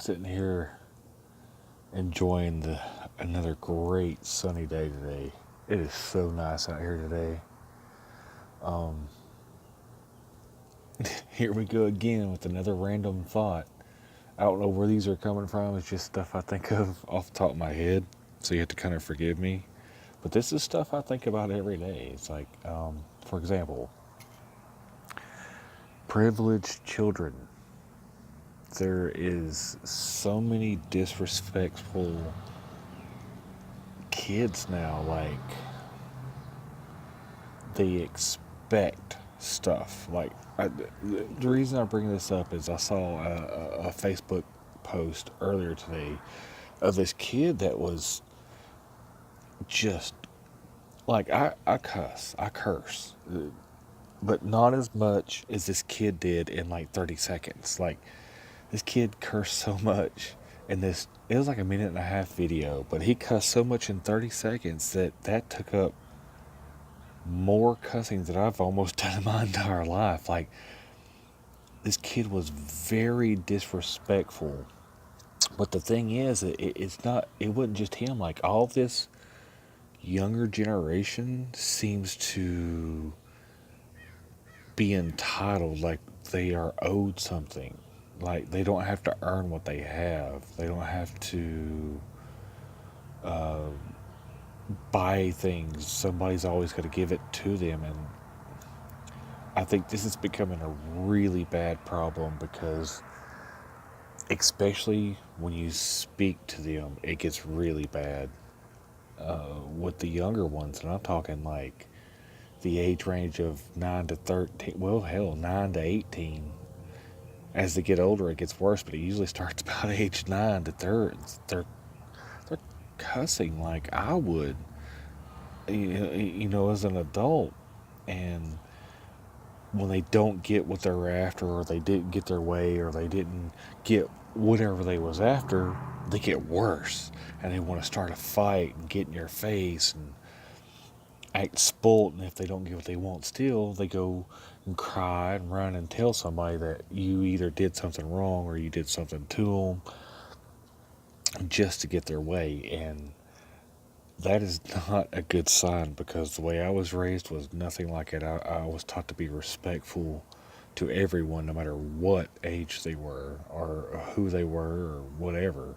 sitting here enjoying another great sunny day today. It is so nice out here today. Um, Here we go again with another random thought. I don't know where these are coming from. It's just stuff I think of off the top of my head. So you have to kind of forgive me. But this is stuff I think about every day. It's like, for example, privileged children. There is so many disrespectful kids now. Like, they expect stuff. The reason I bring this up is I saw a Facebook post earlier today of this kid that was just like, I curse, but not as much as this kid did in like 30 seconds. Like, this kid cursed so much in this, it was like a minute and a half video, but he cussed so much in 30 seconds that took up more cussing than I've almost done in my entire life. Like, this kid was very disrespectful. But the thing is, it's not, it wasn't just him. Like, all this younger generation seems to be entitled, like they are owed something. Like, they don't have to earn what they have. They don't have to uh, buy things. Somebody's always got to give it to them. And I think this is becoming a really bad problem because, especially when you speak to them, it gets really bad. With the younger ones, and I'm talking like the age range of 9 to 13, well, hell, 9 to 18. As they get older, it gets worse, but it usually starts about age 9 to 30. They're cussing like I would, as an adult. And when they don't get what they're after, or they didn't get their way, or they didn't get whatever they was after, they get worse, and they want to start a fight and get in your face and act spoilt. And if they don't get what they want still, they go and cry and run and tell somebody that you either did something wrong or you did something to them just to get their way. And that is not a good sign, because the way I was raised was nothing like it. I was taught to be respectful to everyone, no matter what age they were or who they were or whatever.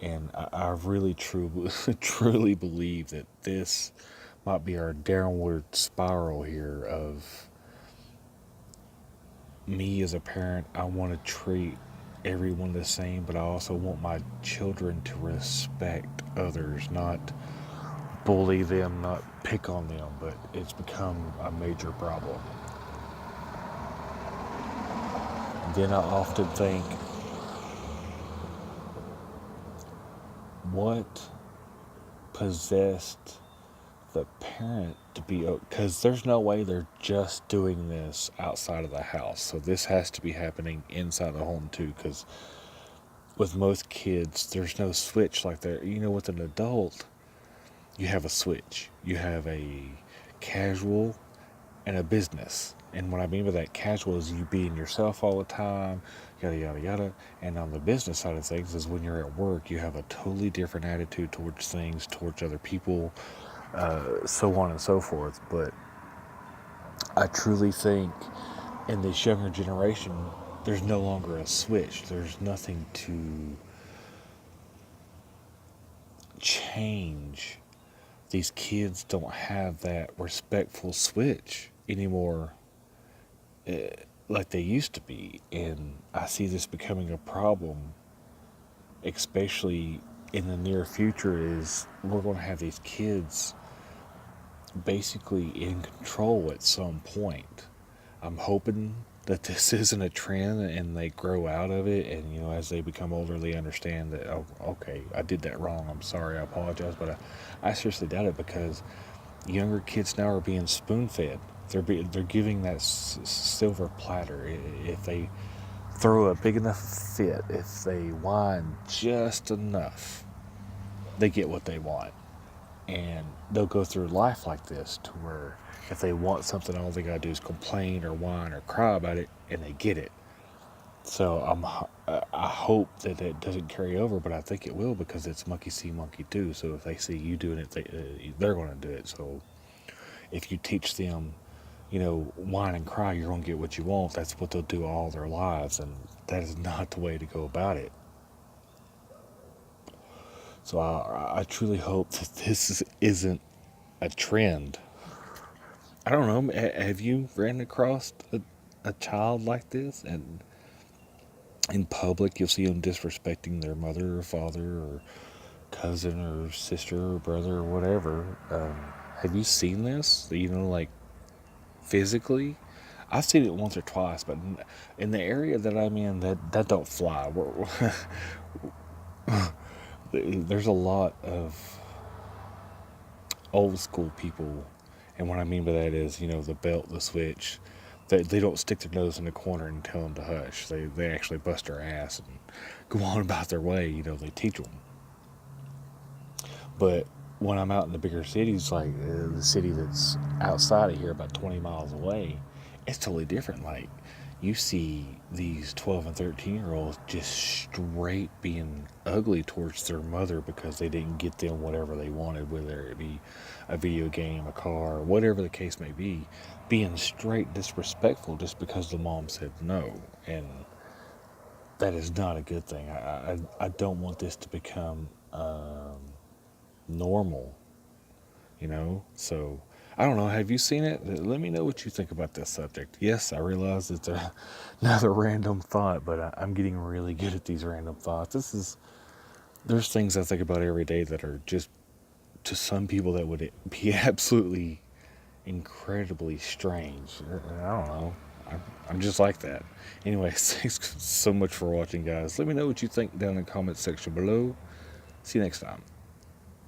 And I really truly believe that this might be our downward spiral here of me as a parent. I want to treat everyone the same, but I also want my children to respect others, not bully them, not pick on them. But it's become a major problem. Then I often think, what possessed the parent to be, because there's no way they're just doing this outside of the house, so this has to be happening inside the home too. Because with most kids, there's no switch like there. With an adult, you have a switch. You have a casual and a business. And what I mean by that, casual is you being yourself all the time, yada yada yada. And on the business side of things is when you're at work, you have a totally different attitude towards things, towards other people, so on and so forth. But I truly think in this younger generation, there's no longer a switch. There's nothing to change. These kids don't have that respectful switch anymore, like they used to be. And I see this becoming a problem, especially in the near future, is we're going to have these kids basically in control at some point. I'm hoping that this isn't a trend and they grow out of it, and as they become older, they understand that, oh, okay, I did that wrong, I'm sorry, I apologize. But I seriously doubt it, because younger kids now are being spoon fed. They're giving that silver platter. If they throw a big enough fit, if they whine just enough, they get what they want. And they'll go through life like this, to where if they want something, all they gotta do is complain or whine or cry about it, and they get it. So I hope that it doesn't carry over, but I think it will because it's monkey see, monkey do. So if they see you doing it, they're going to do it. So if you teach them, whine and cry, you're going to get what you want. That's what they'll do all their lives, and that is not the way to go about it. So I truly hope that isn't a trend. I don't know. Have you ran across a child like this? And in public, you'll see them disrespecting their mother or father or cousin or sister or brother or whatever. Have you seen this? Like physically? I've seen it once or twice, but in the area that I'm in, that don't fly. There's a lot of old school people, and what I mean by that is, the belt, the switch. They don't stick their nose in the corner and tell them to hush. They actually bust their ass and go on about their way. They teach them. But when I'm out in the bigger cities, like the city that's outside of here, about 20 miles away, it's totally different. Like, you see these 12 and 13-year-olds just straight being ugly towards their mother because they didn't get them whatever they wanted, whether it be a video game, a car, whatever the case may be, being straight disrespectful just because the mom said no. And that is not a good thing. I don't want this to become normal, So I don't know. Have you seen it? Let me know what you think about this subject. Yes, I realize it's another random thought, but I'm getting really good at these random thoughts. There's things I think about every day that are just, to some people, that would be absolutely incredibly strange. I don't know. I'm just like that. Anyways, thanks so much for watching, guys. Let me know what you think down in the comments section below. See you next time.